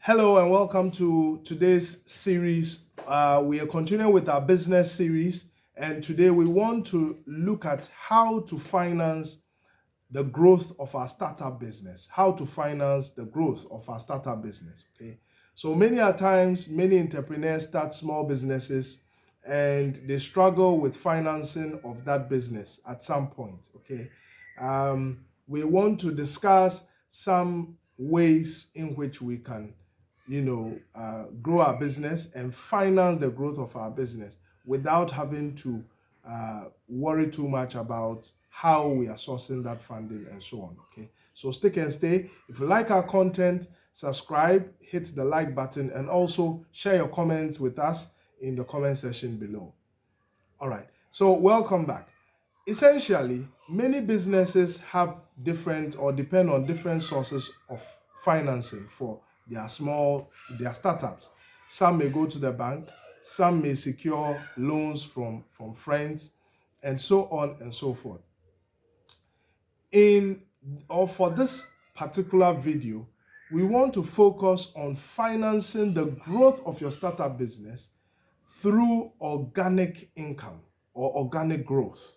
Hello and welcome to today's series. We are continuing with our business series, and today we want to look at how to finance the growth of our startup business. How to finance the growth of our startup business. Okay, so many a times, many entrepreneurs start small businesses and they struggle with financing of that business at some point. Okay, we want to discuss some ways in which we can grow our business and finance the growth of our business without having to worry too much about how we are sourcing that funding and so on. Okay, so stick and stay. If you like our content, subscribe, hit the like button, and also share your comments with us in the comment section below. All right, so welcome back. Essentially, many businesses have different or depend on different sources of financing for their startups. Some may go to the bank, some may secure loans from friends, and so on and so forth. For this particular video, we want to focus on financing the growth of your startup business through organic income or organic growth,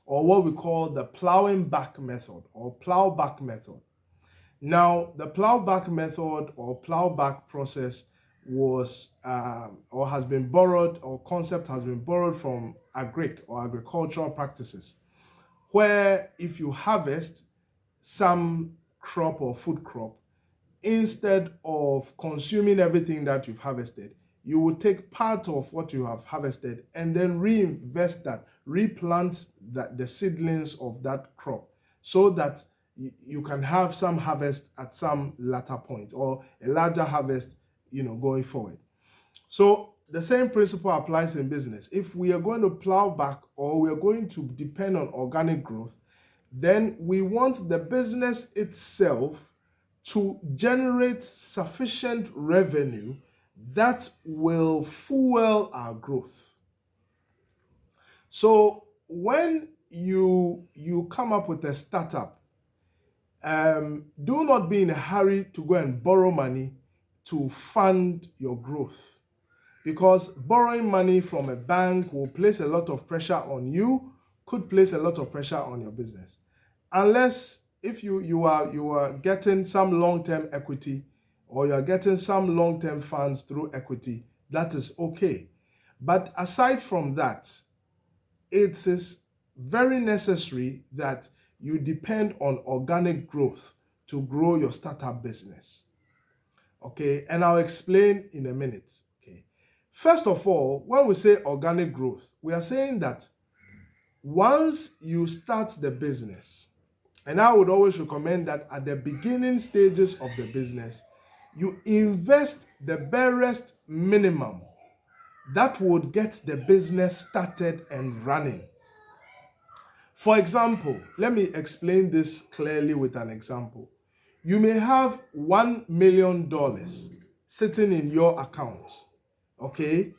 or what we call the plowing back method or plowback method. Now, the plowback method or plowback process was or has been borrowed, or concept has been borrowed from agric or agricultural practices, where if you harvest some crop or food crop, instead of consuming everything that you've harvested, you will take part of what you have harvested and then reinvest that, replant the seedlings of that crop so that you can have some harvest at some later point, or a larger harvest, going forward. So the same principle applies in business. If we are going to plow back, or we are going to depend on organic growth, then we want the business itself to generate sufficient revenue that will fuel our growth. So when you come up with a startup, do not be in a hurry to go and borrow money to fund your growth, because borrowing money from a bank will place a lot of pressure on you, could place a lot of pressure on your business, unless if you are getting some long-term equity, or you are getting some long-term funds through equity. That is okay. But aside from that, it is very necessary that you depend on organic growth to grow your startup business. Okay, and I'll explain in a minute. Okay, first of all, when we say organic growth, we are saying that once you start the business, and I would always recommend that at the beginning stages of the business, you invest the barest minimum that would get the business started and running. For example, let me explain this clearly with an example. You may have $1 million sitting in your account, okay?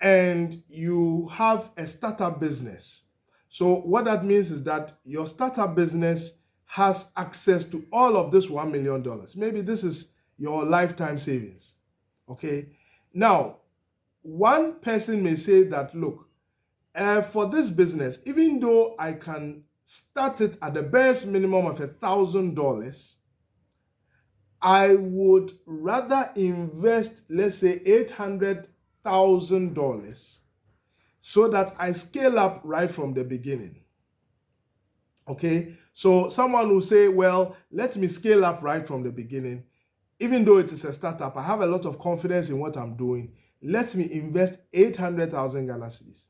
And you have a startup business. So what that means is that your startup business has access to all of this $1 million. Maybe this is your lifetime savings, okay? Now, one person may say that, look, for this business, even though I can start it at the barest minimum of $1,000, I would rather invest, let's say, $800,000 so that I scale up right from the beginning. Okay, so someone will say, well, let me scale up right from the beginning. Even though it is a startup, I have a lot of confidence in what I'm doing. Let me invest 800,000 Ghana cedis.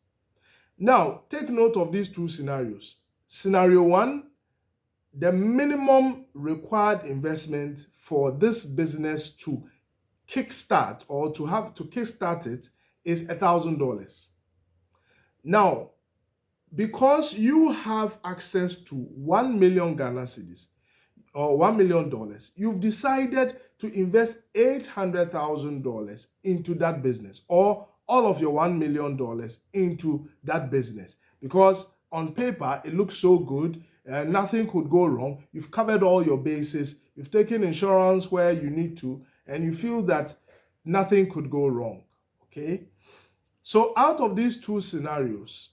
Now, take note of these two scenarios. Scenario one, the minimum required investment for this business to kickstart, or to kickstart it, is $1,000. Now, because you have access to 1 million Ghana cedis or $1 million, you've decided to invest $800,000 into that business, or all of your $1 million into that business, because on paper it looks so good, nothing could go wrong. You've covered all your bases, you've taken insurance where you need to, and you feel that nothing could go wrong. Okay. So out of these two scenarios,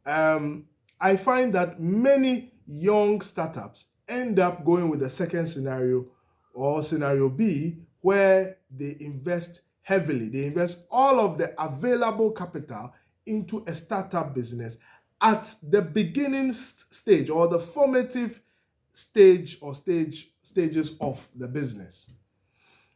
I find that many young startups end up going with the second scenario, or scenario B, where they invest heavily. They invest all of the available capital into a startup business at the beginning stage, or the formative stage or stages of the business.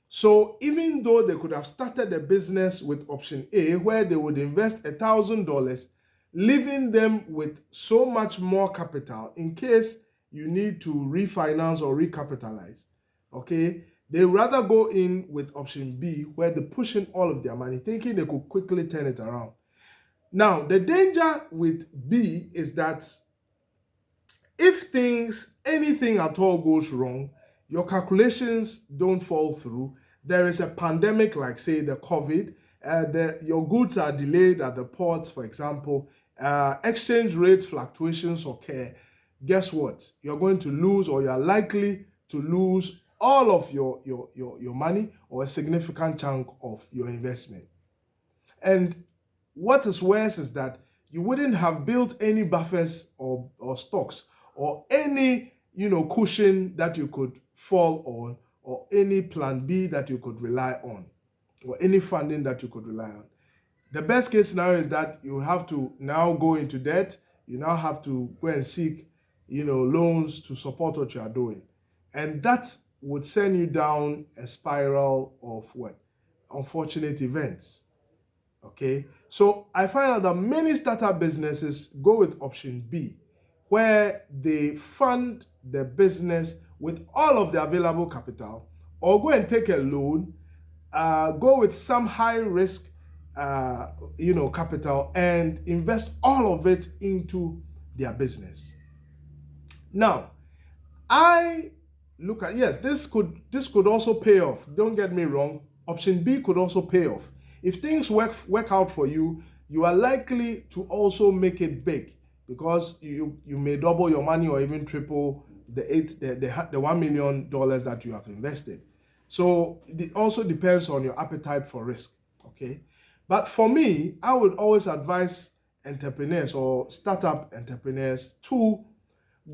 So even though they could have started a business with option A, where they would invest $1,000, leaving them with so much more capital in case you need to refinance or recapitalize, okay, they rather go in with option B, where they push in all of their money, thinking they could quickly turn it around. Now, the danger with B is that if anything at all goes wrong, your calculations don't fall through, there is a pandemic like, say, the COVID, your goods are delayed at the ports, for example, exchange rate fluctuations occur, guess what? You're going to lose, or you're likely to lose all of your money, or a significant chunk of your investment. And what is worse is that you wouldn't have built any buffers or stocks, or any cushion that you could fall on, or any plan B that you could rely on, or any funding that you could rely on. The best case scenario is that you have to now go into debt. You now have to go and seek loans to support what you are doing, and that would send you down a spiral of what? Unfortunate events. Okay, so I find out that many startup businesses go with option B, where they fund the business with all of the available capital, or go and take a loan, go with some high risk, capital, and invest all of it into their business. Now, I look at, yes, this could also pay off. Don't get me wrong. Option B could also pay off. If things work out for you, you are likely to also make it big, because you may double your money, or even triple the $1 million that you have invested. So it also depends on your appetite for risk. Okay, but for me, I would always advise entrepreneurs or startup entrepreneurs to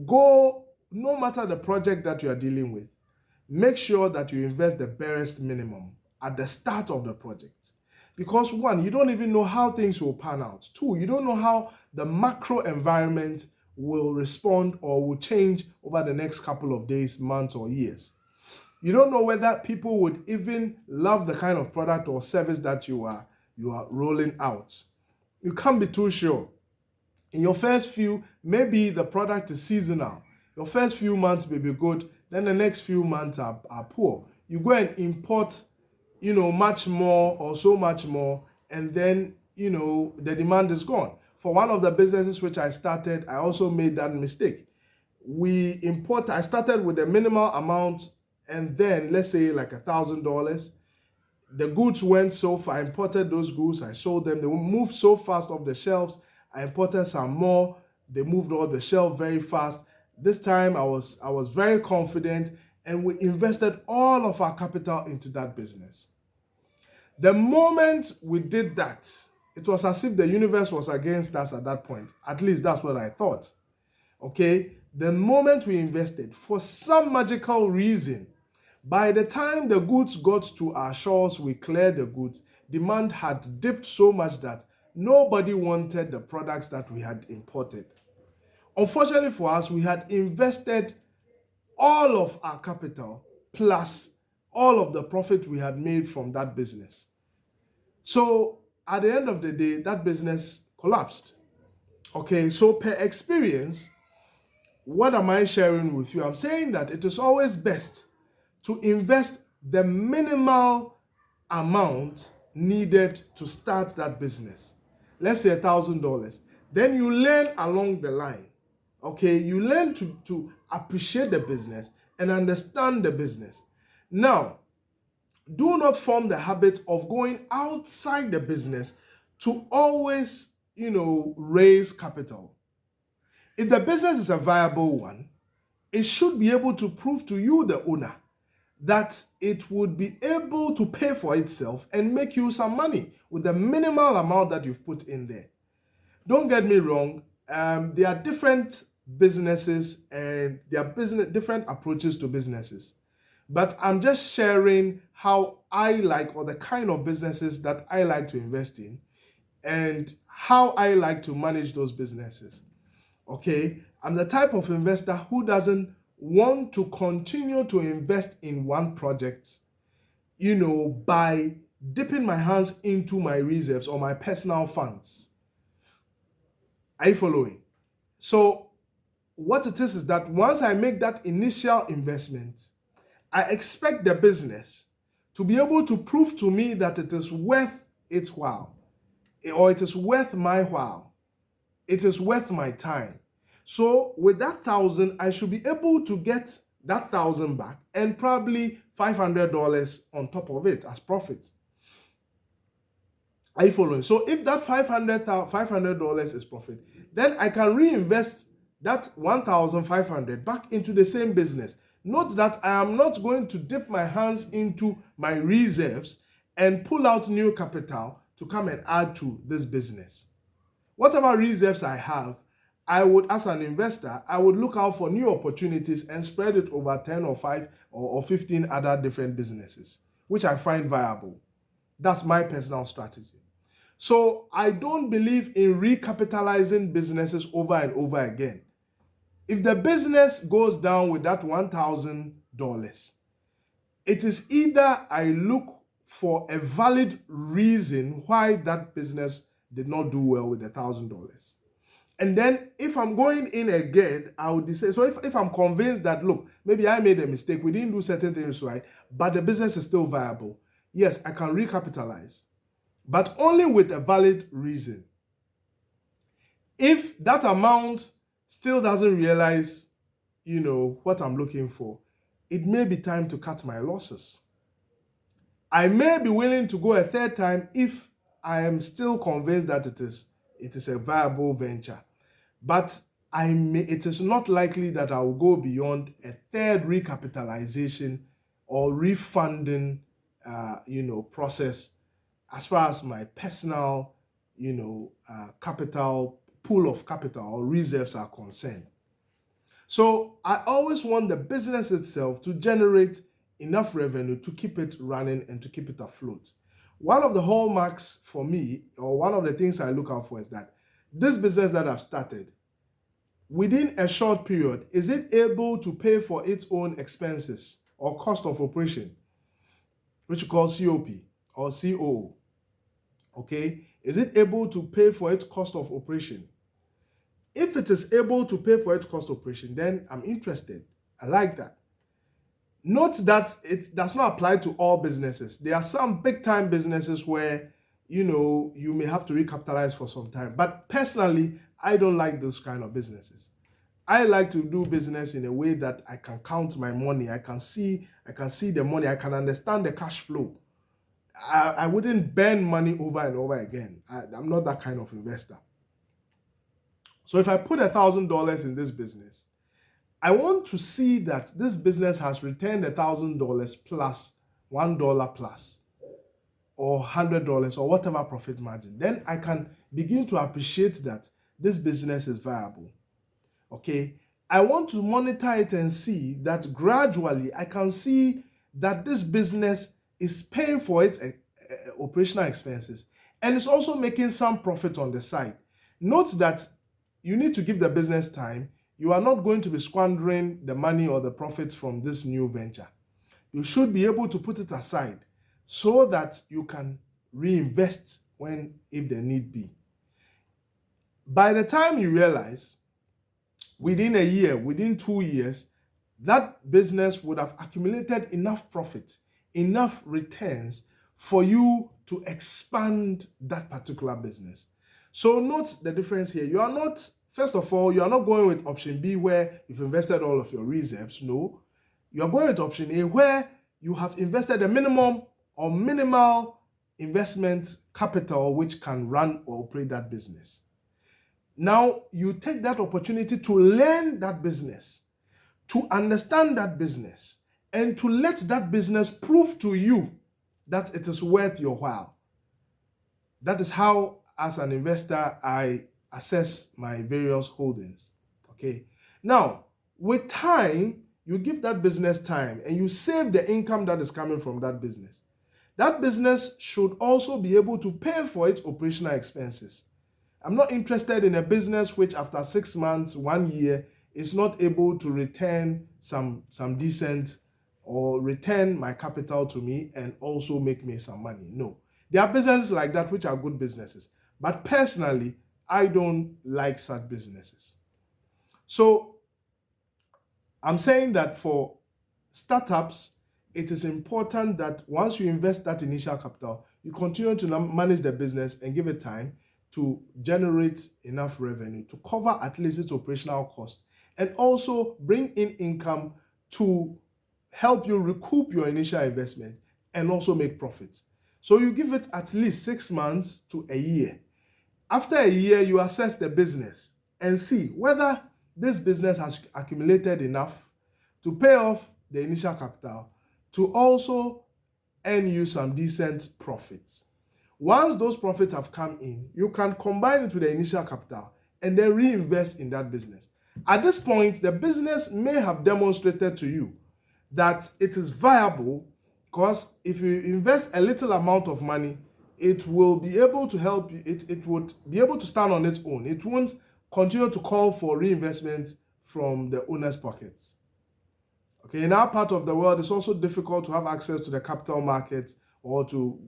go, no matter the project that you are dealing with, make sure that you invest the barest minimum at the start of the project. Because one, you don't even know how things will pan out. Two, you don't know how the macro environment will respond or will change over the next couple of days, months, or years. You don't know whether people would even love the kind of product or service that you are rolling out. You can't be too sure. In your first few, maybe the product is seasonal. Your first few months may be good, then the next few months are poor. You go and import much more, or so much more, and then the demand is gone. For one of the businesses which I started, I also made that mistake. I started with a minimal amount, and then let's say like $1,000. The goods went so far. I imported those goods, I sold them, they moved so fast off the shelves. I imported some more, they moved off the shelf very fast. This time I was very confident, and we invested all of our capital into that business. The moment we did that, it was as if the universe was against us at that point. At least that's what I thought. Okay? The moment we invested, for some magical reason, by the time the goods got to our shores, we cleared the goods, demand had dipped so much that nobody wanted the products that we had imported. Unfortunately for us, we had invested all of our capital plus all of the profit we had made from that business. So at the end of the day, that business collapsed. Okay, so per experience, what am I sharing with you? I'm saying that it is always best to invest the minimal amount needed to start that business. Let's say $1,000. Then you learn along the line. Okay, you learn to appreciate the business and understand the business. Now, do not form the habit of going outside the business to always, raise capital. If the business is a viable one, it should be able to prove to you, the owner, that it would be able to pay for itself and make you some money with the minimal amount that you've put in there. Don't get me wrong, there are different businesses and there are different approaches to businesses. But I'm just sharing how I like, or the kind of businesses that I like to invest in, and how I like to manage those businesses. Okay, I'm the type of investor who doesn't want to continue to invest in one project, by dipping my hands into my reserves or my personal funds. Are you following? So, what it is that once I make that initial investment, I expect the business to be able to prove to me that it is worth its while, or it is worth my while, it is worth my time. So with that 1,000, I should be able to get that 1,000 back and probably $500 on top of it as profit. Are you following? So if that $500 is profit, then I can reinvest that 1,500 back into the same business. Note that I am not going to dip my hands into my reserves and pull out new capital to come and add to this business. Whatever reserves I have, I would, as an investor, I would look out for new opportunities and spread it over 10 or 5 or 15 other different businesses, which I find viable. That's my personal strategy. So I don't believe in recapitalizing businesses over and over again. If the business goes down with that $1,000, it is either I look for a valid reason why that business did not do well with the $1,000. And then if I'm going in again, I would say, so if I'm convinced that, look, maybe I made a mistake, we didn't do certain things right, but the business is still viable, yes, I can recapitalize, but only with a valid reason. If that amount still doesn't realize, what I'm looking for, it may be time to cut my losses. I may be willing to go a third time if I am still convinced that it is a viable venture. But it is not likely that I will go beyond a third recapitalization or refunding, process as far as my personal, capital, pool of capital or reserves are concerned. So I always want the business itself to generate enough revenue to keep it running and to keep it afloat. One of the hallmarks for me, or one of the things I look out for, is that this business that I've started, within a short period, is it able to pay for its own expenses or cost of operation, which we call COP or COO? Okay, is it able to pay for its cost of operation? If it is able to pay for its cost of operation, then I'm interested. I like that. Note that it does not apply to all businesses. There are some big-time businesses where, you may have to recapitalize for some time. But personally, I don't like those kind of businesses. I like to do business in a way that I can count my money. I can see the money. I can understand the cash flow. I wouldn't burn money over and over again. I'm not that kind of investor. So if I put $1,000 in this business, I want to see that this business has returned $1,000 plus $1 plus, or $100 or whatever profit margin. Then I can begin to appreciate that this business is viable. Okay, I want to monitor it and see that gradually I can see that this business is paying for its operational expenses and it's also making some profit on the side. Note that you need to give the business time. You are not going to be squandering the money or the profits from this new venture. You should be able to put it aside so that you can reinvest if there need be. By the time you realize, within a year, within 2 years, that business would have accumulated enough profit, enough returns for you to expand that particular business. So note the difference here. You are not, first of all, you are not going with option B where you've invested all of your reserves. No, you are going with option A where you have invested a minimum or minimal investment capital which can run or operate that business. Now, you take that opportunity to learn that business, to understand that business, and to let that business prove to you that it is worth your while. That is how, as an investor, I assess my various holdings. Okay. Now, with time, you give that business time and you save the income that is coming from that business. That business should also be able to pay for its operational expenses. I'm not interested in a business which after 6 months, 1 year, is not able to return some decent or return my capital to me and also make me some money. No. There are businesses like that which are good businesses. But personally, I don't like such businesses. So I'm saying that for startups, it is important that once you invest that initial capital, you continue to manage the business and give it time to generate enough revenue to cover at least its operational cost and also bring in income to help you recoup your initial investment and also make profits. So you give it at least 6 months to a year. After a year, you assess the business and see whether this business has accumulated enough to pay off the initial capital to also earn you some decent profits. Once those profits have come in, you can combine it with the initial capital and then reinvest in that business. At this point, the business may have demonstrated to you that it is viable, because if you invest a little amount of money, it will be able to help you. It would be able to stand on its own. It won't continue to call for reinvestment from the owner's pockets. Okay, in our part of the world, it's also difficult to have access to the capital markets or to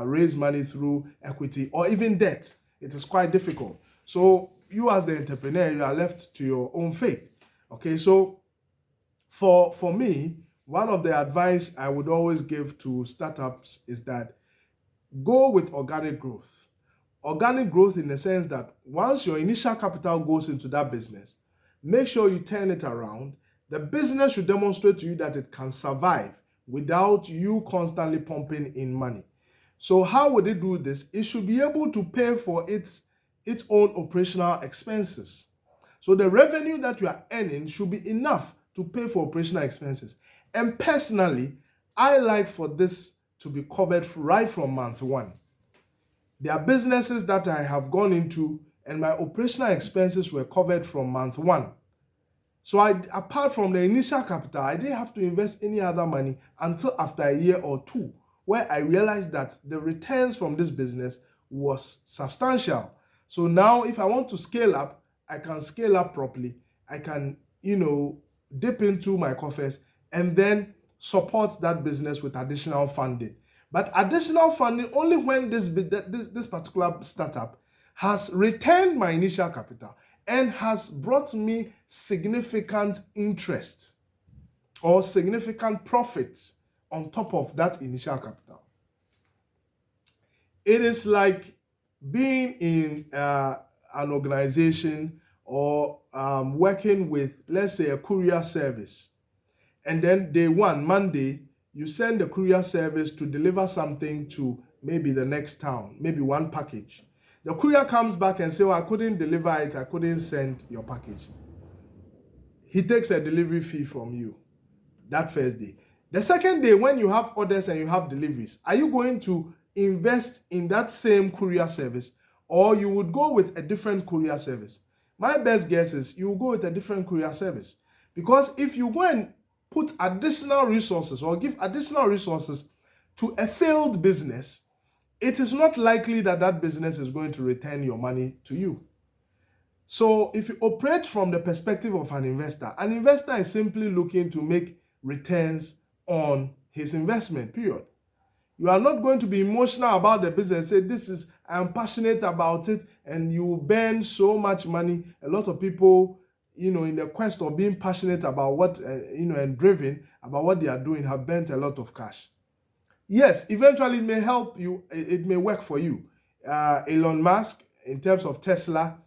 raise money through equity or even debt. It is quite difficult. So you as the entrepreneur, you are left to your own fate. Okay, so for me, one of the advice I would always give to startups is that go with organic growth. Organic growth in the sense that once your initial capital goes into that business, make sure you turn it around. The business should demonstrate to you that it can survive without you constantly pumping in money. So how would it do this? It should be able to pay for its own operational expenses. So the revenue that you are earning should be enough to pay for operational expenses. And personally, I like for this to be covered right from month one. There are businesses that I have gone into and my operational expenses were covered from month one. So apart from the initial capital, I didn't have to invest any other money until after a year or two, where I realized that the returns from this business was substantial. So now if I want to scale up, I can scale up properly. I can, dip into my coffers and then support that business with additional funding. But additional funding only when this particular startup has returned my initial capital and has brought me significant interest or significant profits on top of that initial capital. It is like being in an organization or working with, let's say, a courier service. And then day one, Monday, you send the courier service to deliver something to maybe the next town, maybe one package. The courier comes back and says, I couldn't deliver it, I couldn't send your package. He takes a delivery fee from you that first day. The second day, when you have orders and you have deliveries, are you going to invest in that same courier service, or you would go with a different courier service? My best guess is you will go with a different courier service, because if you go and put additional resources or give additional resources to a failed business, it is not likely that that business is going to return your money to you. So if you operate from the perspective of an investor is simply looking to make returns on his investment, period. You are not going to be emotional about the business, say I'm passionate about it, and you burn so much money. A lot of people, in the quest of being passionate about what, and driven about what they are doing, have burnt a lot of cash. Yes, eventually it may help you, it may work for you. Elon Musk, in terms of Tesla,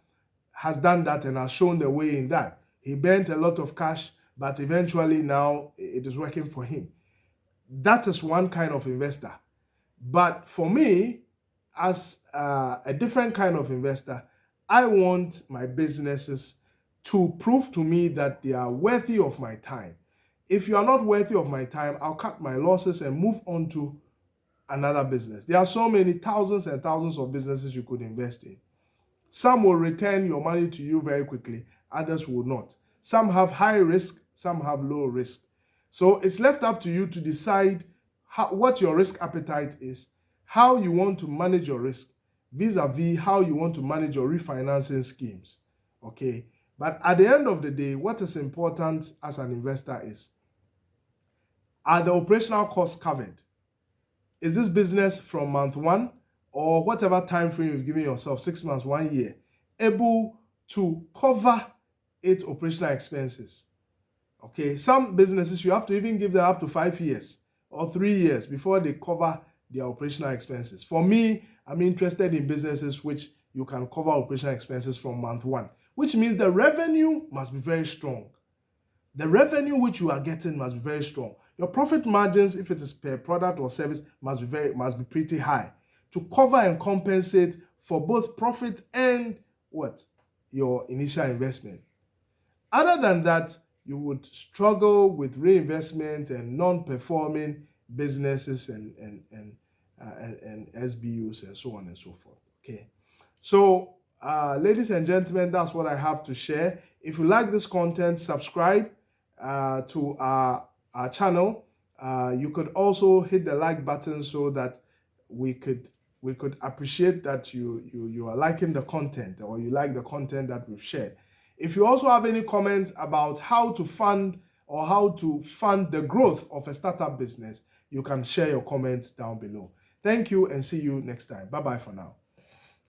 has done that and has shown the way in that. He burnt a lot of cash, but eventually now it is working for him. That is one kind of investor. But for me, as a different kind of investor, I want my businesses to prove to me that they are worthy of my time. If you are not worthy of my time, I'll cut my losses and move on to another business. There are so many thousands and thousands of businesses you could invest in. Some will return your money to you very quickly, others will not. Some have high risk, some have low risk. So it's left up to you to decide what your risk appetite is, how you want to manage your risk, vis-a-vis how you want to manage your refinancing schemes. Okay? But at the end of the day, what is important as an investor is, are the operational costs covered? Is this business from month 1 or whatever time frame you've given yourself, 6 months, 1 year, able to cover its operational expenses? Okay, some businesses, you have to even give them up to 5 years or 3 years before they cover their operational expenses. For me, I'm interested in businesses which you can cover operational expenses from month 1, which means the revenue must be very strong. The revenue which you are getting must be very strong. Your profit margins, if it is per product or service, must be pretty high to cover and compensate for both profit and what? Your initial investment. Other than that, you would struggle with reinvestment and non-performing businesses and SBUs and so on and so forth. Okay. So, ladies and gentlemen, that's what I have to share. If you like this content, subscribe to our channel. You could also hit the like button so that we could appreciate that you are liking the content, or you like the content that we've shared. If you also have any comments about how to fund the growth of a startup business, you can share your comments down below. Thank you and see you next time. Bye-bye for now.